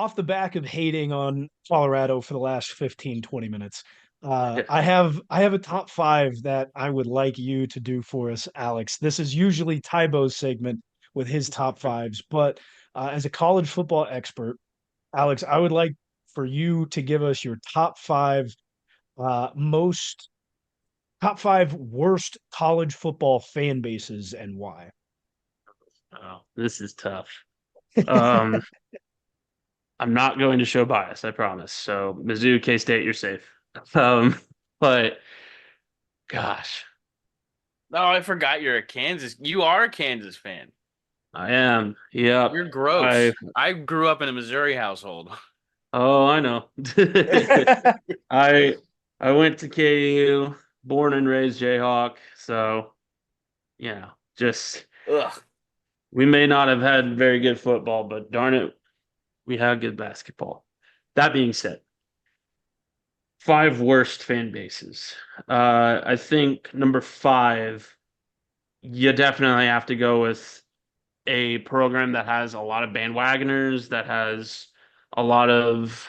off the back of hating on Colorado for the last 15, 20 minutes, Yeah. I have a top five that I would like you to do for us, Alex. This is usually Tybo's segment with his top fives, but as a college football expert, Alex, I would like for you to give us your top five most top five worst college football fan bases and why. Oh, this is tough. Um, I'm not going to show bias, I promise. So Mizzou, K-State, you're safe. Um, but gosh, Oh, I forgot you're a Kansas. You are a Kansas fan. I am. Yep. You're I gross. I grew up in a Missouri household. oh, I know. I I went to KU, born and raised Jayhawk, so just Ugh. we may not have had very good football, but darn it, we had good basketball. That being said, five worst fan bases. I think number five, you definitely have to go with a program that has a lot of bandwagoners, that has a lot of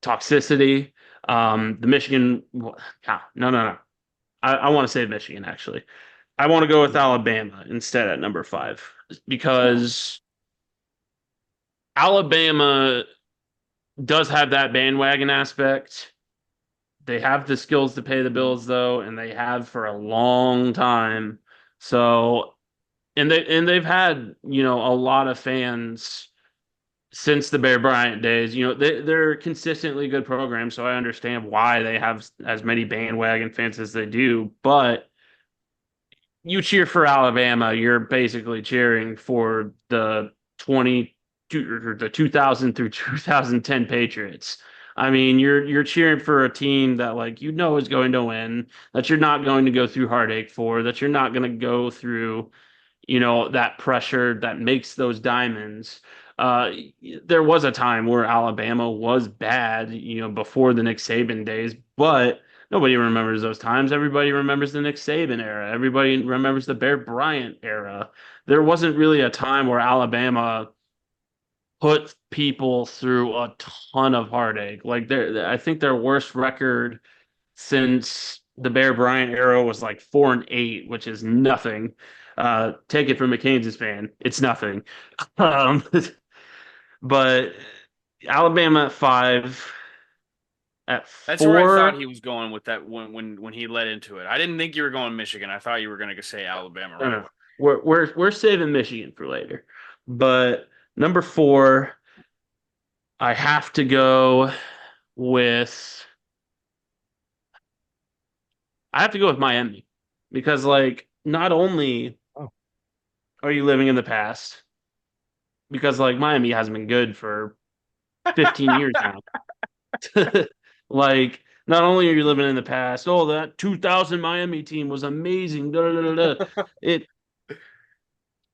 toxicity. The Michigan, no, no, no. I want to say Michigan, actually. I want to go with Alabama instead at number five because Alabama does have that bandwagon aspect. They have the skills to pay the bills though, and they have for a long time. So they've had, a lot of fans since the Bear Bryant days. They're consistently good programs, so I understand why they have as many bandwagon fans as they do. But you cheer for Alabama, you're basically cheering for the 2000 through 2010 Patriots. I mean, you're cheering for a team that is going to win, that you're not going to go through heartache for, that you're not going to go through, that pressure that makes those diamonds. Uh, there was a time where Alabama was bad, before the Nick Saban days, but nobody remembers those times. Everybody remembers the Nick Saban era. Everybody remembers the Bear Bryant era. There wasn't really a time where Alabama put people through a ton of heartache. I think their worst record since the Bear Bryant era was like 4-8, which is nothing. Take it from a Kansas fan, it's nothing. Um, but Alabama at five, at That's where I thought four. he was going with that when he led into it. I didn't think you were going Michigan. I thought you were going to say Alabama No, right no, away. we're saving Michigan for later. But number four, I have to go with Miami because not only Oh. are you living in the past, because Miami hasn't been good for 15 years now. Not only are you living in the past, oh, that 2000 Miami team was amazing. Da, da, da, da. It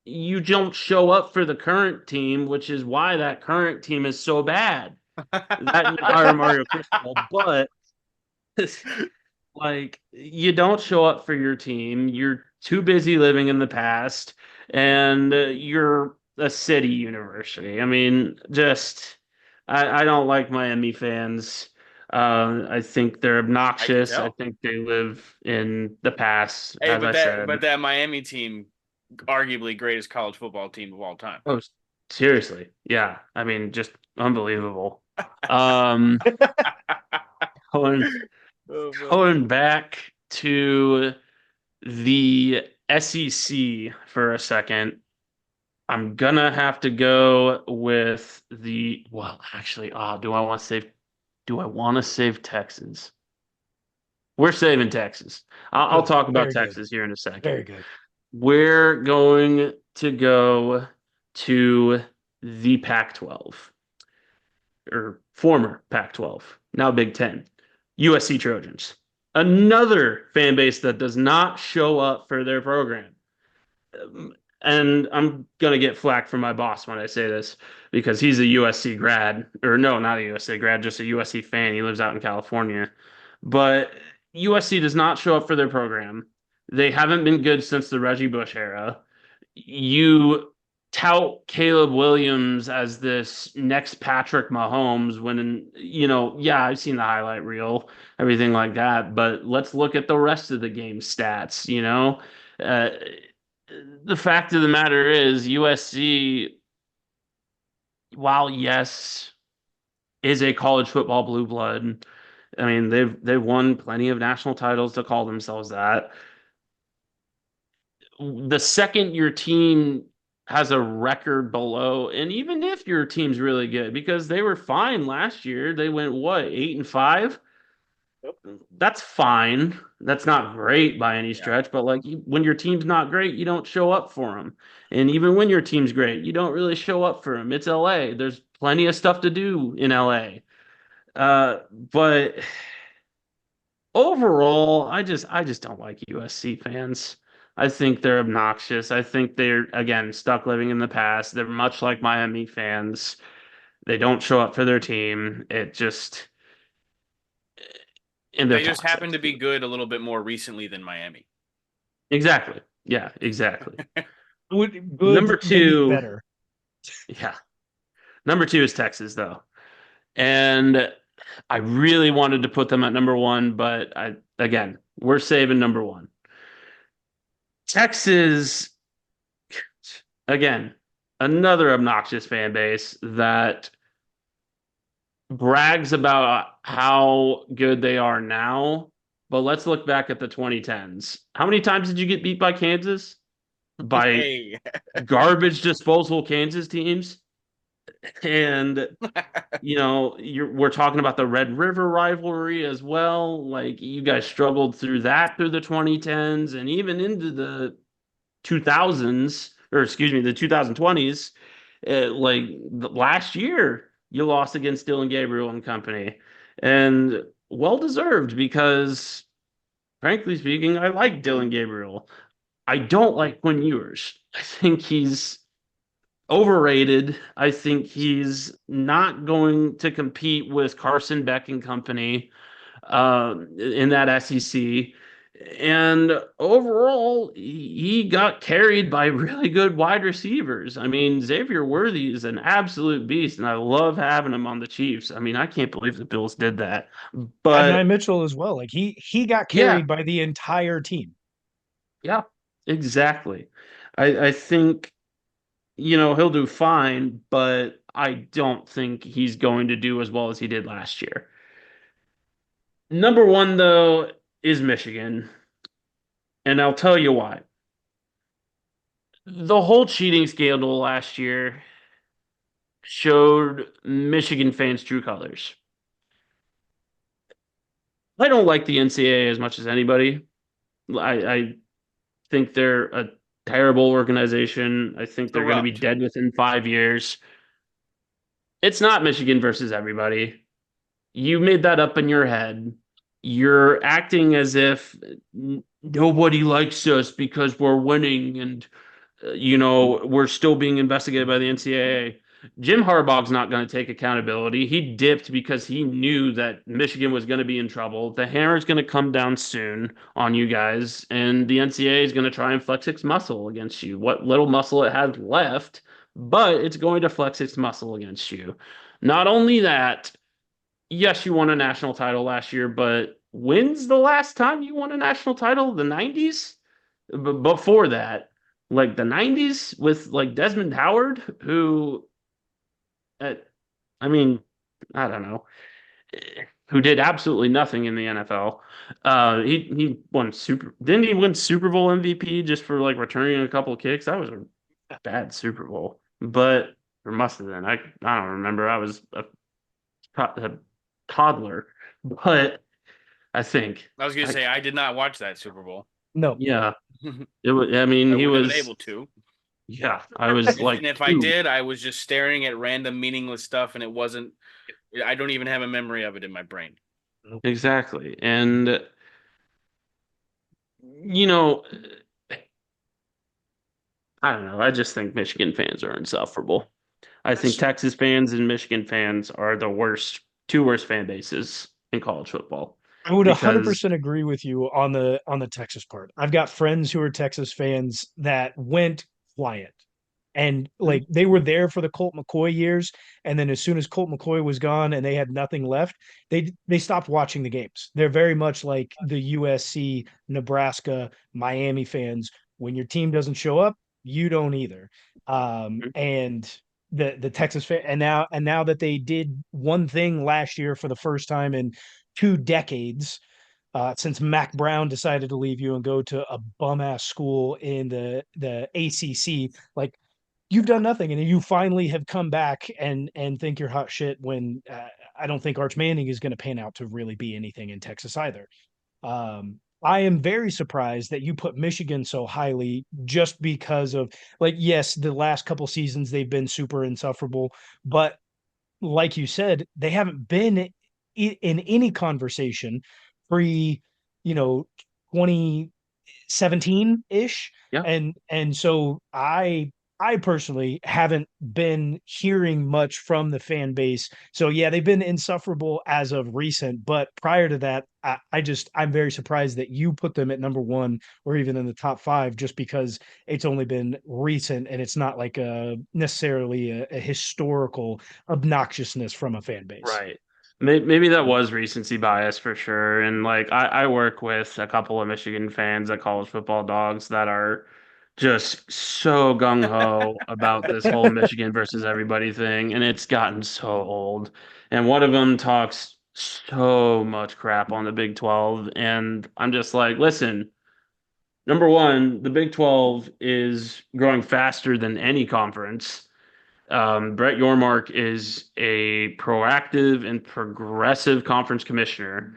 You don't show up for the current team, which is why that current team is so bad. That and you hire Mario Cristobal, but you don't show up for your team. You're too busy living in the past, and you're a city university. I mean, I don't like Miami fans. I think they're I can obnoxious. I tell. think they live in the past, Hey, as but I that said. but that Miami team, arguably greatest college football team of all time. Oh, seriously. Yeah. I mean, just unbelievable. Um, going Oh man. going back to the SEC for a second, I'm gonna have to go with well, actually, do I want to save Texas? We're saving Texas. I'll Good. talk about Very good. Texas here in a second. Very good. We're going to go to the Pac-12, or former Pac-12, now Big Ten, USC Trojans. Another fan base that does not show up for their program. And I'm going to get flack from my boss when I say this because he's a USC grad, or no, not a USC grad, just a USC fan. He lives out in California. But USC does not show up for their program. They haven't been good since the Reggie Bush era. You tout Caleb Williams as this next Patrick Mahomes when, yeah, I've seen the highlight reel, everything like that, but let's look at the rest of the game stats. Uh, the fact of the matter is USC, while yes, is a college football blue blood. I mean, they've won plenty of national titles to call themselves that. The second your team has a record below, and even if your team's really good, because they were fine last year, they went what, 8-5? Yep. That's fine. That's not great by any Yeah. stretch, but like when your team's not great, you don't show up for them. And even when your team's great, you don't really show up for them. It's LA. There's plenty of stuff to do in LA. But overall, I just don't like USC fans. I think they're obnoxious. I think they're again stuck living in the past. They're much like Miami fans. They don't show up for their team. It just and they're They just happen toxic. to be good a little bit more recently than Miami. Exactly. Yeah, exactly. Number Good, maybe two, better. yeah. Number two is Texas though. And I really wanted to put them at number one, but we're saving number one. Texas, again, another obnoxious fan base that brags about how good they are now. But let's look back at the 2010s. How many times did you get beat by Kansas? By Hey. garbage disposal Kansas teams? And we're talking about the Red River rivalry as well. Like you guys struggled through that through the 2010s and even into the 2000s, or excuse me, the 2020s. Like last year, you lost against Dylan Gabriel and company, and well deserved because, frankly speaking, I like Dylan Gabriel. I don't like Quinn Ewers. I think he's overrated. I think he's not going to compete with Carson Beck and company in that SEC. And overall, he got carried by really good wide receivers. I mean, Xavier Worthy is an absolute beast, and I love having him on the Chiefs. I mean, I can't believe the Bills did that. Adonai But Mitchell as well. Like he got yeah, carried by the entire team. yeah, exactly. I think he'll do fine, but I don't think he's going to do as well as he did last year. Number one, though, is Michigan. And I'll tell you why. The whole cheating scandal last year showed Michigan fans' true colors. I don't like the NCAA as much as anybody. I think they're a terrible organization. I think they're going to be Corrupt. dead within 5 years. It's not Michigan versus everybody. You made that up in your head. You're acting as if nobody likes us because we're winning and we're still being investigated by the NCAA. Jim Harbaugh's not going to take accountability. He dipped because he knew that Michigan was going to be in trouble. The hammer's going to come down soon on you guys, and the NCAA is going to try and flex its muscle against you. What little muscle it has left, but it's going to flex its muscle against you. Not only that, yes, you won a national title last year, but when's the last time you won a national title? The 90s? Before that, like the 90s with like Desmond Howard, who, uh, I mean, I don't know, who did absolutely nothing in the NFL. He won didn't he win Super Bowl MVP just for like returning a couple of kicks? That was a bad Super Bowl, but or must have been. I don't remember. I was a toddler, but I think I was gonna I say I did not watch that Super Bowl. No. yeah, it was. I mean, I he wouldn't have been was. able to. Yeah, I was If, like and if I two. did, I was just staring at random meaningless stuff, and it wasn't. I don't even have a memory of it in my brain. Exactly. And, you know, I don't know. I just think Michigan fans are insufferable. I think That's Texas fans and Michigan fans are the two worst fan bases in college football I would because 100% agree with you on the Texas part. I've got friends who are Texas fans that went quiet And like they were there for the Colt McCoy years, and then as soon as Colt McCoy was gone and they had nothing left, they stopped watching the games. They're very much like the USC, Nebraska, Miami fans. When your team doesn't show up, you don't either. And the Texas fan, and now that they did one thing last year for the first time in 2 decades, since Mac Brown decided to leave you and go to a bum ass school in the ACC, like you've done nothing, and you finally have come back and think you're hot shit when I don't think Arch Manning is going to pan out to really be anything in Texas either. I am very surprised that you put Michigan so highly just because of like, yes, the last couple seasons they've been super insufferable, but like you said, they haven't been in any conversation pre, 2017 ish. Yeah. And so I personally haven't been hearing much from the fan base. So yeah, they've been insufferable as of recent, but prior to that, I'm very surprised that you put them at number one or even in the top five, just because it's only been recent and it's not like a necessarily a historical obnoxiousness from a fan base. Right. Maybe that was recency bias for sure. And like I work with a couple of Michigan fans at College Football Dogs that are just so gung ho about this whole Michigan versus everybody thing. And it's gotten so old. And one of them talks so much crap on the Big 12. And I'm just like, listen, number one, the Big 12 is growing faster than any conference. Brett Yormark is a proactive and progressive conference commissioner,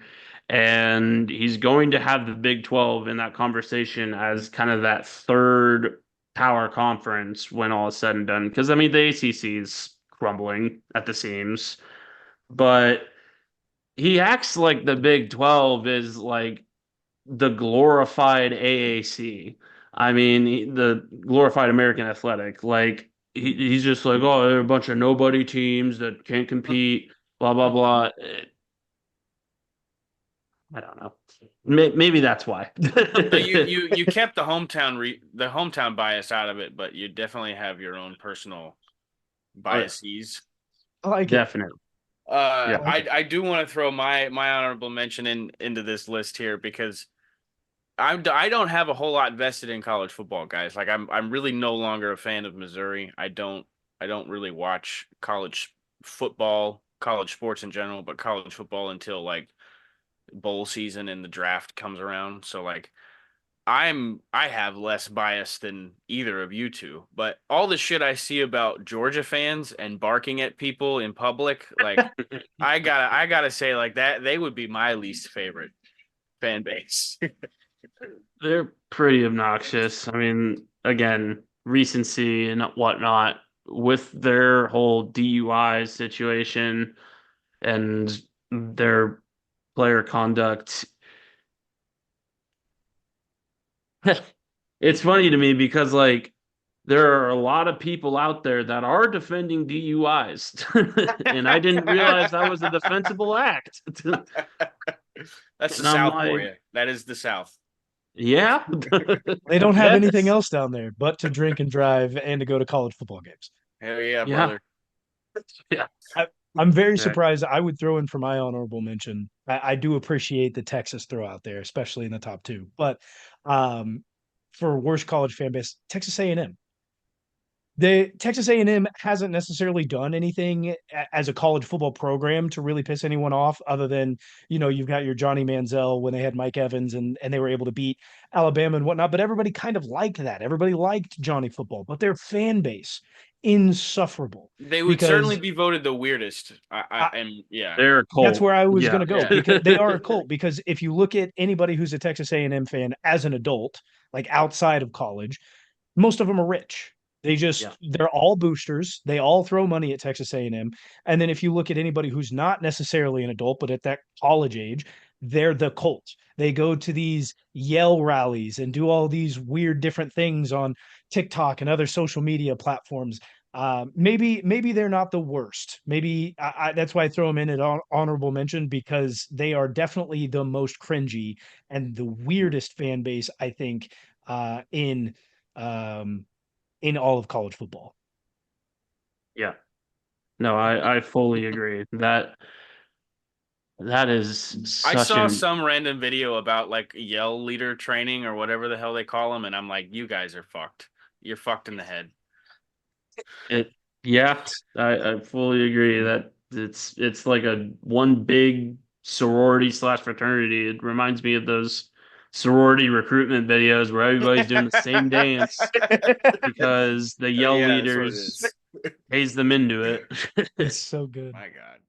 and he's going to have the Big 12 in that conversation as kind of that third power conference when all is said and done. Because, I mean, the ACC is crumbling at the seams, but he acts like the Big 12 is like the glorified AAC. I mean, the glorified American Athletic. Like he's just like, oh, they're a bunch of nobody teams that can't compete. Blah blah blah. I don't know. Maybe that's why. So you kept the hometown bias out of it, but you definitely have your own personal biases. I like it. Definitely. Uh, Yeah. I like it. I do want to throw my honorable mention into this list here because I don't have a whole lot vested in college football, guys. Like I'm really no longer a fan of Missouri. I don't really watch college football, college sports in general, but college football until like bowl season and the draft comes around. So like I have less bias than either of you two, but all the shit I see about Georgia fans and barking at people in public, like I gotta say like that they would be my least favorite fan base. They're pretty obnoxious. I mean, again, recency and whatnot with their whole DUI situation and their player conduct. It's funny to me because like there are a lot of people out there that are defending DUIs, and I didn't realize that was a defensible act. That's the And I'm South for like, you. That is the South. yeah, They don't have anything yes, else down there but to drink and drive and to go to college football games. Hell yeah, yeah, brother. yeah. I, I'm very Right. surprised. I would throw in for my honorable mention. I do appreciate the Texas throw out there, especially in the top two. But for worst college fan base, Texas A&M. The Texas A&M hasn't necessarily done anything as a college football program to really piss anyone off, other than you've got your Johnny Manziel when they had Mike Evans and they were able to beat Alabama and whatnot. But everybody kind of liked that. Everybody liked Johnny football, but their fan base insufferable They would certainly because be voted the weirdest. I, And yeah, They're a that's cult. where I was going Yeah, to go, yeah. because they are a cult. Because if you look at anybody who's a Texas A&M fan as an adult, like outside of college, most of them are rich. yeah. They're all boosters. They all throw money at Texas A&M. And then if you look at anybody who's not necessarily an adult, but at that college age, they're the cult. They go to these yell rallies and do all these weird different things on TikTok and other social media platforms. Maybe they're not the worst. Maybe that's why I throw them in at honorable mention, because they are definitely the most cringy and the weirdest fan base, I think, in um, in all of college football. Yeah. No, I fully agree. That is I such saw an some random video about like yell leader training or whatever the hell they call them, and I'm like, you guys are fucked. You're fucked in the head. it yeah, I fully agree that it's like a one big sorority slash fraternity. It reminds me of those sorority recruitment videos where everybody's doing the same dance because the yell Yeah, that's what it leaders is. pays them into it. It's so good. My God.